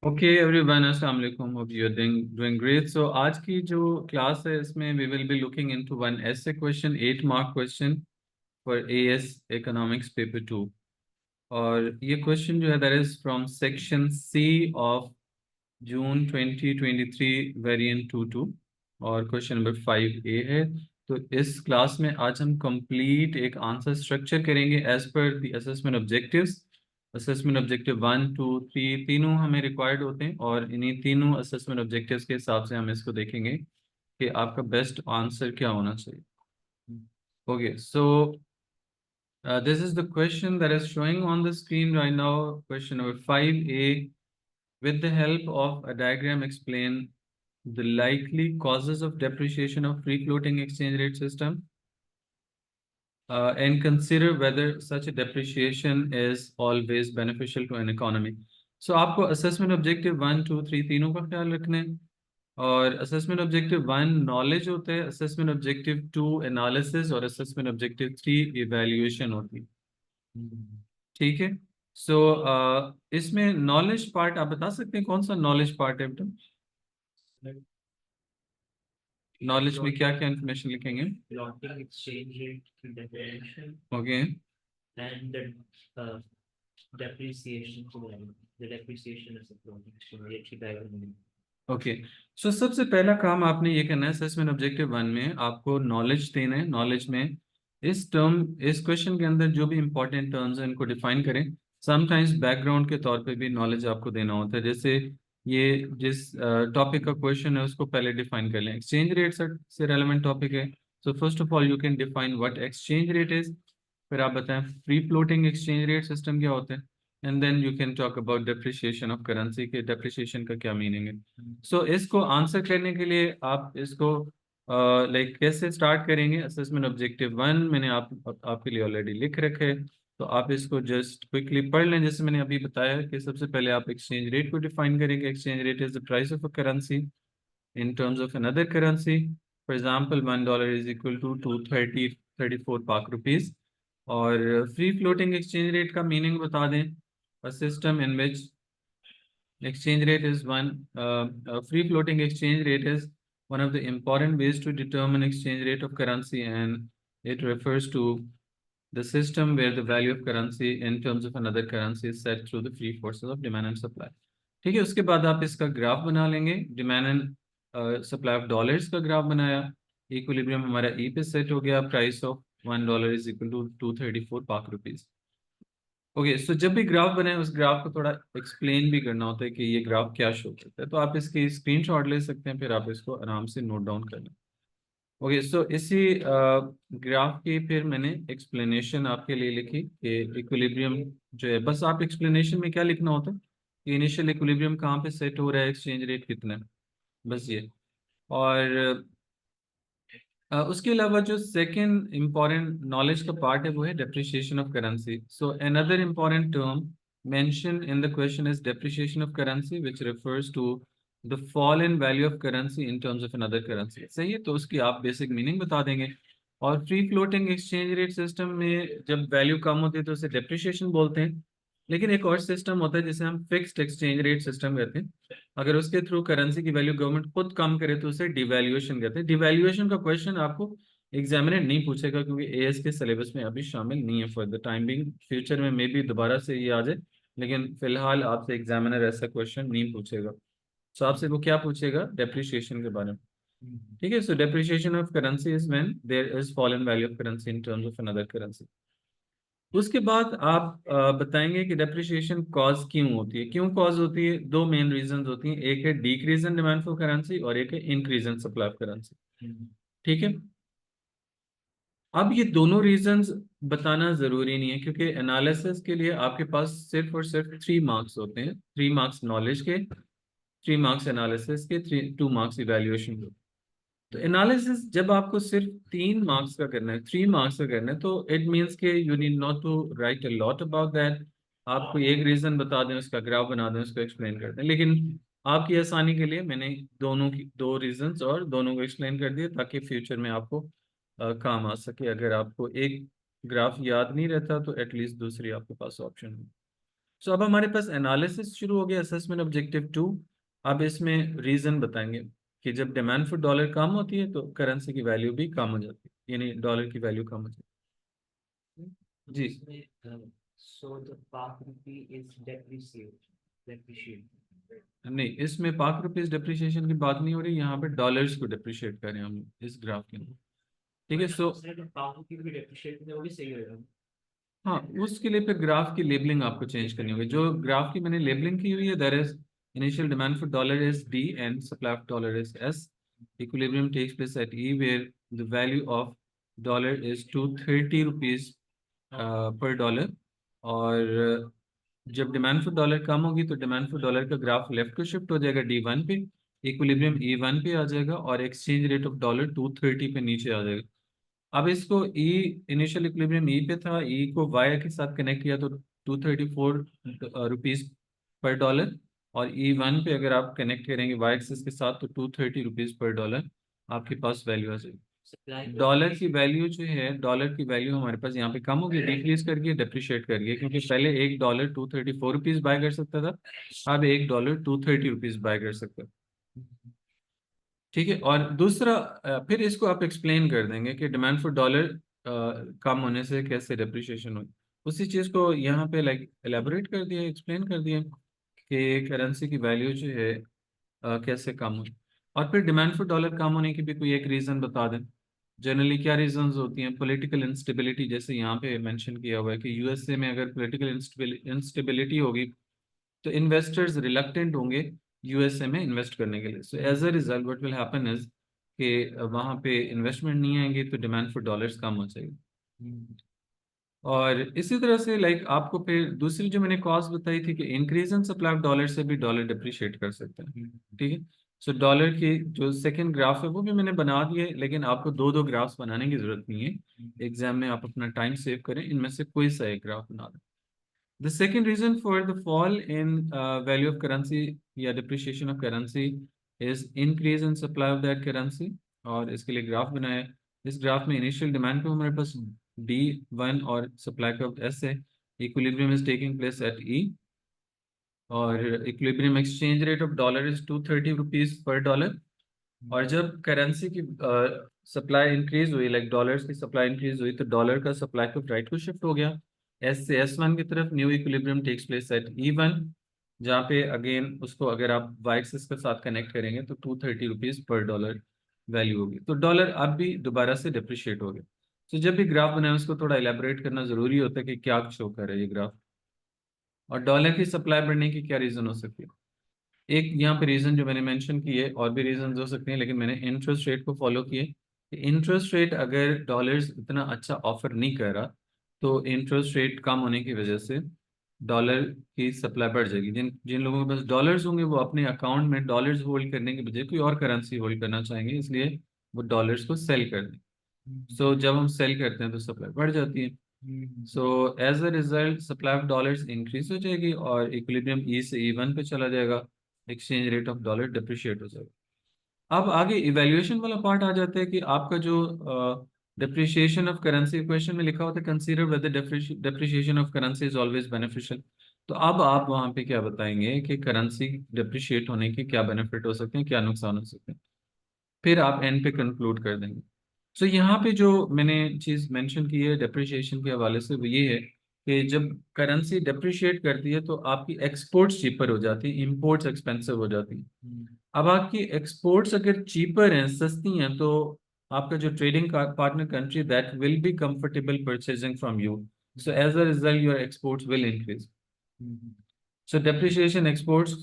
Okay everyone, अस्सलाम वालेकुम। Hope you are doing great. So आज की जो क्लास है इसमें we will be looking into one essay question, 8 mark question for AS economics paper 2। और ये क्वेश्चन जो है that is from section C of June 2023 variant 22 और क्वेश्चन नंबर 5A है। तो इस क्लास में आज हम कंप्लीट एक आंसर स्ट्रक्चर करेंगे as per the assessment objectives. Assessment objective 1, 2, 3 तीनों हमें रिक्वायर्ड होते हैं और इन्हीं तीनों असेसमेंट ऑब्जेक्टिव्स के हिसाब से हम इसको देखेंगे कि आपका बेस्ट आंसर क्या होना चाहिए। Okay, so this is the question that is showing on the screen right now. Question number 5A. With the help of a diagram, explain the likely causes of depreciation of free floating exchange rate system and consider whether such a depreciation is always beneficial to an economy. So आपको assessment objective 1, 2, 3 तीनों का ख्याल रखना है। और assessment objective 1 knowledge होता है, assessment objective 2 analysis और assessment objective 3 evaluation होती है। ठीक है। सो इसमें नॉलेज पार्ट आप बता सकते हैं कौन सा नॉलेज पार्ट है बेटा? नॉलेज में क्या क्या इंफॉर्मेशन लिखेंगे? Floating exchange rate definition okay and the depreciation to the depreciation of the floating exchange rate की diagram. ओके। सो सबसे पहला काम आपने ये करना है, असेसमेंट ऑब्जेक्टिव 1 में आपको नॉलेज देना है। नॉलेज में इस क्वेश्चन के अंदर जो भी इंपॉर्टेंट टर्म्स हैं इनको डिफाइन करें। समटाइम्स बैकग्राउंड के तौर पे भी नॉलेज आपको देना होता है। जैसे ये जिस टॉपिक का क्वेश्चन है उसको पहले डिफाइन कर लें। एक्सचेंज रेट से रेलेवेंट टॉपिक है। So first of all you can define what exchange rate is. फिर आप बताएं free floating exchange rate system क्या होता है, and then you can talk about depreciation of currency के डेप्रिसिएशन का क्या मीनिंग है। सो इसको आंसर करने के लिए आप इसको लाइक कैसे स्टार्ट करेंगे? असेसमेंट ऑब्जेक्टिव 1 मैंने आपके लिए ऑलरेडी लिख रखे है, तो आप इसको जस्ट क्विकली पढ़ लें। जैसे मैंने अभी बताया कि सबसे पहले आप एक्सचेंज रेट को डिफाइन करेंगे। Exchange rate is the price of a currency in terms of another currency. For example, $1 is equal to 234 Pak rupees. और फ्री फ्लोटिंग एक्सचेंज रेट का मीनिंग बता दें। A system in which exchange rate is free floating exchange rate is one of the important ways to determine exchange rate of currency, and it refers to the system where the value of currency in terms of another currency is set through the free forces of demand and supply. ठीक है, उसके बाद आप इसका graph बना लेंगे। Demand and supply of dollars का graph बनाया। इक्विलिब्रियम हमारा ई पे सेट हो गया। Price of $1 is equal to 234 Pak rupees. Okay, सो जब भी ग्राफ बने उस ग्राफ को थोड़ा एक्सप्लेन भी करना होता है कि ये ग्राफ क्या शो करता है। तो आप इसकी स्क्रीनशॉट ले सकते हैं, फिर आप इसको आराम से नोट डाउन कर लें। ओके, सो इसी ग्राफ की फिर मैंने एक्सप्लेनेशन आपके लिए लिखी कि इक्विलिब्रियम जो है, बस आप एक्सप्लेनेशन में क्या लिखना होता है कि इनिशियल इक्विलिब्रियम कहाँ पे सेट हो रहा है, एक्सचेंज रेट कितना है, बस ये। और उसके अलावा जो सेकंड इम्पॉर्टेंट नॉलेज का पार्ट है वो है depreciation of currency. So another important term mention in the question is depreciation of currency which refers to the fall in value of currency in terms of another currency. सही है, तो उसकी आप basic meaning बता देंगे। और free floating exchange rate system में जब वैल्यू कम होती है तो उसे डेप्रिसिएशन बोलते हैं। लेकिन एक और सिस्टम होता है जिसे हम फिक्स्ड एक्सचेंज रेट सिस्टम कहते हैं। अगर उसके थ्रू करेंसी की वैल्यू गवर्नमेंट खुद कम करे तो उसे डिवैल्यूएशन कहते हैं। डिवैल्यूएशन का क्वेश्चन आपको एग्जामिनर नहीं पूछेगा क्योंकि एएस के सिलेबस में अभी शामिल नहीं है for the time being. Future में मे बी दोबारा से ये आ जाए, लेकिन फिलहाल आपसे एग्जामिनर ऐसा क्वेश्चन नहीं पूछेगा। सो आपसे वो क्या पूछेगा? डेप्रिसिएशन के बारे में। ठीक है, so depreciation of currency is when there is fall in value of currency in terms of another currency. उसके बाद आप बताएंगे कि डेप्रिसिएशन कॉज क्यों होती है। क्यों कॉज होती है? दो मेन रीजंस होती हैं, एक है decrease in demand for currency और एक है increase in supply of currency. ठीक है, अब ये दोनों रीजंस बताना जरूरी नहीं है क्योंकि एनालिसिस के लिए आपके पास सिर्फ और सिर्फ 3 मार्क्स होते हैं। 3 मार्क्स नॉलेज के, 3 मार्क्स एनालिसिस के, 2 मार्क्स इवेल्युएशन के। तो एनालिसिस जब आपको सिर्फ 3 मार्क्स का करना है, 3 मार्क्स का करना है, तो इट मीन्स के you need not to write a lot about that. आपको एक रीजन बता दें, उसका ग्राफ बना दें, उसको एक्सप्लेन कर दें। लेकिन आपकी आसानी के लिए मैंने दोनों की दो रीजंस और दोनों को एक्सप्लेन कर दिया ताकि फ्यूचर में आपको काम आ सके। अगर आपको एक ग्राफ याद नहीं रहता तो एटलीस्ट दूसरी आपके पास ऑप्शन हो। सो अब हमारे पास एनालिसिस शुरू हो गया, असेसमेंट ऑब्जेक्टिव 2। अब इसमें रीजन बताएंगे कि जब डिमांड फॉर डॉलर कम होती है तो करेंसी की वैल्यू भी कम हो जाती है, यानी डॉलर की वैल्यू कम हो जाती जी। So the Pak rupee is depreciate. है। नहीं, इसमें पाक रुपीज डिप्रिशिएशन की बात नहीं हो रही, यहाँ पे डॉलर्स को डिप्रिशिएट कर रहे हैं हम इस ग्राफ के अंदर। ठीक है, सो Pak rupee भी depreciate में वो भी सही होगा। हाँ, उसके लिए फिर ग्राफ की लेबलिंग आपको चेंज करनी होगी। जो ग्राफ की मैंने लेबलिंग की हुई है, that is initial demand for dollar is D and supply of dollar is S. Equilibrium takes place at E where the value of dollar is 230 rupees per dollar. और जब डिमांड फॉर डॉलर कम होगी तो demand for dollar का graph left को shift हो जाएगा D1 पे, इक्विलिब्रियम E1 पे आ जाएगा और एक्सचेंज रेट ऑफ डॉलर 230 पे नीचे आ जाएगा। अब इसको ई इनिशियल इक्विलिब्रियम ई पे था, ई को वाई के साथ कनेक्ट किया तो 234 रुपीज पर डॉलर। और E1 पे अगर आप कनेक्ट करेंगे वाई एक्सिस के साथ तो 230 रुपीज पर डॉलर आपके पास वैल्यू आ जाएगी। डॉलर की वैल्यू जो है, डॉलर की वैल्यू हमारे पास यहाँ पे कम होगी, डिक्रीज करके डिप्रिशिएट करके, क्योंकि पहले एक डॉलर 234 रुपीज बाय कर सकता था, अब एक डॉलर 230 रुपीज बाय कर सकता है। ठीक है, और दूसरा फिर इसको आप एक्सप्लेन कर देंगे कि डिमांड फॉर डॉलर कम होने से कैसे डिप्रिशिएशन हुई। उसी चीज़ को यहाँ पे लाइक एलेबोरेट कर दिया, एक्सप्लेन कर दिया कि करेंसी की वैल्यू जो है कैसे कम हुई। और फिर डिमांड फॉर डॉलर कम होने की भी कोई एक रीज़न बता दें। जनरली क्या रीजंस होती हैं? पॉलिटिकल इंस्टेबिलिटी, जैसे यहाँ पे मेंशन किया हुआ है कि यूएसए में अगर पॉलिटिकल इंस्टेबिलिटी होगी तो इन्वेस्टर्स रिलक्टेंट होंगे यूएसए में इन्वेस्ट करने के लिए। So as a result what will happen is कि वहाँ पे इन्वेस्टमेंट नहीं आएंगे तो डिमांड फॉर डॉलर्स कम हो जाएगी। और इसी तरह से लाइक आपको फिर दूसरी जो मैंने कॉस्ट बताई थी कि increase in supply of dollar से भी डॉलर डिप्रिशिएट कर सकते हैं। ठीक है, सो डॉलर की जो सेकंड ग्राफ है वो भी मैंने बना दिए, लेकिन आपको दो दो ग्राफ्स बनाने की जरूरत नहीं है। एग्जाम में आप अपना टाइम सेव करें, इनमें से कोई सा एक ग्राफ बना दें। The second reason for the fall in value of currency या depreciation of currency is increase in supply of that currency। और इसके लिए ग्राफ बनाया है। इस ग्राफ में इनिशियल डिमांड पे हमारे पास D1 और सप्लाई का S है। Equilibrium is taking place at E और equilibrium exchange rate of dollar is 230 rupees per dollar. और जब करेंसी की सप्लाई इंक्रीज हुई, लाइक डॉलर्स की सप्लाई इंक्रीज हुई, तो डॉलर का सप्लाई को राइट को शिफ्ट हो गया एस से S1 की तरफ। New equilibrium takes place at E1, जहाँ पे अगेन उसको अगर आप वाई एक्सिस के साथ कनेक्ट करेंगे तो 230 रुपीज पर डॉलर वैल्यू होगी। तो डॉलर अब भी दोबारा से डिप्रिशिएट हो गया। तो जब भी ग्राफ बनाए उसको थोड़ा इलेबोरेट करना जरूरी होता है कि क्या शो कर रहा है ये ग्राफ, और डॉलर की सप्लाई बढ़ने की क्या रीजन हो सकती है। एक यहाँ पे रीजन जो मैंने मेंशन की है, और भी रीजन हो सकते हैं, लेकिन मैंने इंटरेस्ट रेट को फॉलो किए कि इंटरेस्ट रेट अगर डॉलर्स इतना अच्छा ऑफर नहीं कर रहा तो इंटरेस्ट रेट कम होने की वजह से डॉलर की सप्लाई बढ़ जाएगी। जिन जिन लोगों के पास डॉलर्स होंगे वो अपने अकाउंट में डॉलर्स होल्ड करने के बजाय कोई और करेंसी होल्ड करना चाहेंगे, इसलिए वो डॉलर्स को सेल कर दें। सो जब हम सेल करते हैं तो सप्लाई बढ़ जाती है। So as a result supply of dollars increase हो जाएगी और इक्विलिब्रियम ई से E1 पे चला जाएगा, exchange rate of dollar depreciate हो जाएगा। अब आगे इवैल्यूएशन वाला पार्ट आ जाता है कि आपका जो डिप्रिशिएशन ऑफ करेंसी, क्वेश्चन में लिखा होता है consider whether depreciation of currency is always beneficial. तो अब आप वहां पे क्या बताएंगे कि करेंसी डिप्रिशिएट होने के क्या बेनिफिट हो सकते हैं, क्या नुकसान हो सकते हैं, फिर आप एंड पे कंक्लूड कर देंगे। सो यहाँ पे जो मैंने चीज मेंशन की है डेप्रिशिएशन के हवाले से वो ये है कि जब करेंसी डेप्रिशिएट करती है तो आपकी एक्सपोर्ट्स चीपर हो जाती है, इंपोर्ट्स एक्सपेंसिव हो जाती है। अब आपकी एक्सपोर्ट्स अगर चीपर हैं, सस्ती हैं, तो आपका जो trading partner country that will be comfortable purchasing from you. So as a result your exports will increase. So depreciation exports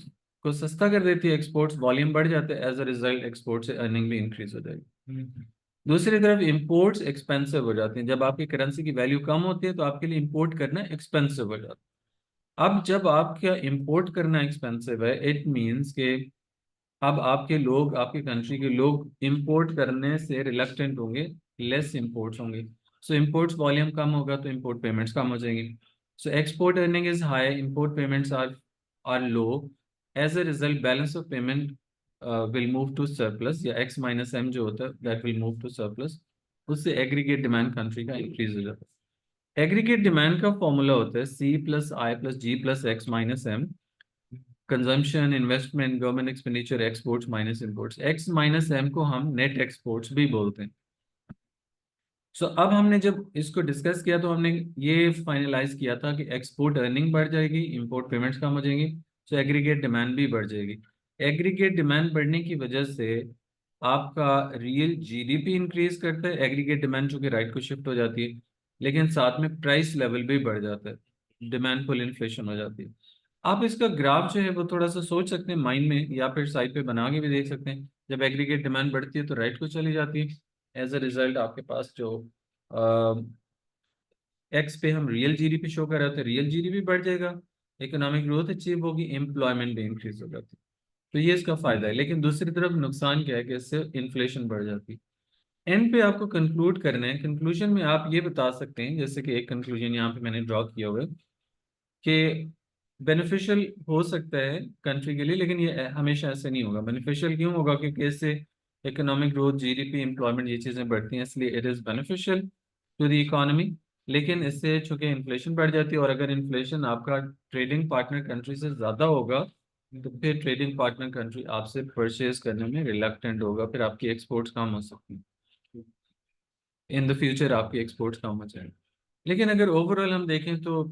को सस्ता कर देती है, एक्सपोर्ट्स वॉल्यूम बढ़ जाते हैं, एज अ रिजल्ट एक्सपोर्ट से अर्निंग भी इंक्रीज हो जाएगी। दूसरी तरफ इंपोर्ट्स एक्सपेंसिव हो जाते हैं। जब आपकी करेंसी की वैल्यू कम होती है तो आपके लिए इंपोर्ट करना एक्सपेंसिव हो जाता है। अब जब आपका इंपोर्ट करना एक्सपेंसिव है, इट मीन्स के अब आपके लोग, आपके कंट्री के लोग इंपोर्ट करने से रिलक्टेंट होंगे, लेस इंपोर्ट्स होंगे। सो इंपोर्ट्स वॉल्यूम कम होगा तो इंपोर्ट पेमेंट्स कम हो जाएंगी। So export earning is high, import payments are low. As a result balance of payment will move to surplus, या एक्स माइनस एम जो होता है that will move to surplus. उससे एग्रीगेट डिमांड कंट्री का increase हो जाता है। Aggregate demand का फॉर्मूला होता है C plus I plus G plus X minus M, consumption, investment, government expenditure, exports minus imports. X minus M को हम नेट एक्सपोर्ट्स भी बोलते हैं। सो अब हमने जब इसको डिस्कस किया तो हमने ये फाइनलाइज किया था कि एक्सपोर्ट अर्निंग बढ़ जाएगी, इंपोर्ट पेमेंट्स कम हो जाएंगी, सो एग्रीगेट डिमांड भी बढ़ जाएगी। एग्रीगेट डिमांड बढ़ने की वजह से आपका रियल जीडीपी इंक्रीज करता है, एग्रीगेट डिमांड चूंकि राइट को शिफ्ट हो जाती है, लेकिन साथ में प्राइस लेवल भी बढ़ जाता है, डिमांड पुल इन्फ्लेशन हो जाती है। आप इसका ग्राफ जो है वो थोड़ा सा सोच सकते हैं माइंड में, या फिर साइड पे बना के भी देख सकते हैं। जब एग्रीगेट डिमांड बढ़ती है तो राइट को चली जाती है, एज अ रिजल्ट आपके पास जो एक्स पे हम रियल जीडीपी शो कर रहे थे, रियल जीडीपी बढ़ जाएगा, इकोनॉमिक ग्रोथ अचीव होगी, एम्प्लॉयमेंट भी इंक्रीज हो जाती है। तो ये इसका फायदा है। लेकिन दूसरी तरफ नुकसान क्या है कि इससे इन्फ्लेशन बढ़ जाती है। एंड पे आपको कंक्लूड करना है, कंक्लूजन में आप ये बता सकते हैं, जैसे कि एक कंक्लूजन यहाँ पे मैंने ड्रॉ किया हुआ है कि बेनिफिशियल हो सकता है कंट्री के लिए, लेकिन ये हमेशा ऐसे नहीं होगा। बेनिफिशियल क्यों होगा? क्योंकि इससे इकोनॉमिक ग्रोथ, जीडीपी, एम्प्लॉयमेंट, ये चीज़ें बढ़ती हैं, इसलिए it is beneficial to the economy. लेकिन इससे चूंकि इन्फ्लेशन बढ़ जाती है, और अगर इन्फ्लेशन आपका ट्रेडिंग पार्टनर कंट्री से ज़्यादा होगा तो फिर ट्रेडिंग पार्टनर कंट्री आपसे परचेज करने में रिलक्टेंट होगा, फिर आपकी एक्सपोर्ट्स कम हो सकती हैं, इन द फ्यूचर आपकी एक्सपोर्ट्स कम हो जाएंगे। लेकिन अगर ओवरऑल हम देखें तो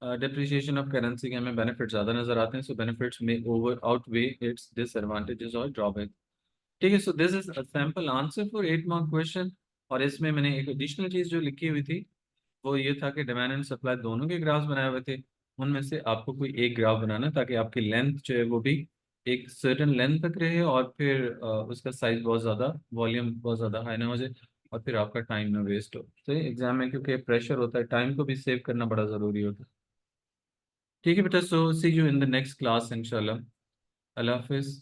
डिप्रिसिएशन ऑफ करेंसी के हमें बेनिफिट ज़्यादा नजर आते हैं, सो बेनिफिट्स में ओवर आउटवे इट्स डिसएडवांटेजेस और ड्रॉबैक। ठीक है, so this is a sample answer for 8 mark question. और इसमें मैंने एक एडिशनल चीज़ जो लिखी हुई थी वो ये था कि डिमांड एंड सप्लाई दोनों के ग्राफ्स बनाए हुए थे, उनमें से आपको कोई एक ग्राफ बनाना है ताकि आपकी लेंथ जो है वो भी एक सर्टेन लेंथ तक रहे, और फिर उसका साइज बहुत ज़्यादा, वॉल्यूम बहुत ज़्यादा हाई ना हो जाए, और फिर आपका टाइम ना वेस्ट हो। तो एग्जाम में क्योंकि प्रेशर होता है, टाइम को भी सेव करना बड़ा ज़रूरी होता है। ठीक है बेटा, so see you in the next class इंशाल्लाह। अल्लाह हाफिज़।